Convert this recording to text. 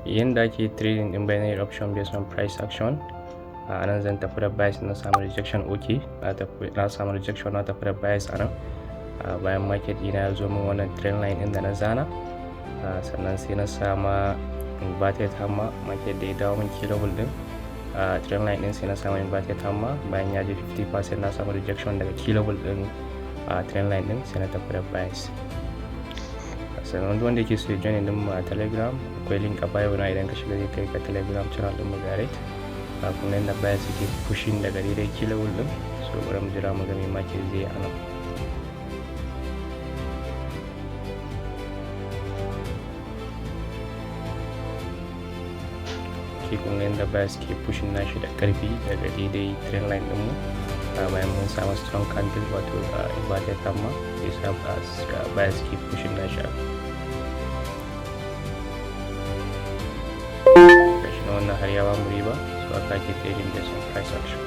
Yanda ake trading din binary option based on price action, a nan zan tafi da bias na samu rejection okay, na samu rejection na tafi da bias a nan. Bayan market ɗina ya zo min wannan trend line ɗin da na zana, sannan sai na sama inverted hammer. Market da ya dawo min key level ɗin trend line ɗin sai na samu inverted hammer. Bayan ya je 50% na samu rejection daga key level ɗin trend line ɗin, sai na tafi da bias. Sannan duk wanda yake so ya join din mu a Telegram, akwai link a bio na, idan ka shiga zai kai ka Telegram channel din mu direct. Kuma yanda bias yake pushing daga daidai key level ɗin, so bari mu jira mu ga me market zai yi a nan. Kun ga yanda bias ke pushing nashi da ƙarfi daga daidai trend line din mu. Bayan mun samu strong candle wato inverted hammer, sai bias ke pushing nashi up. Gashi na wannan har ya bamu riba, so aka ake trading based on price action.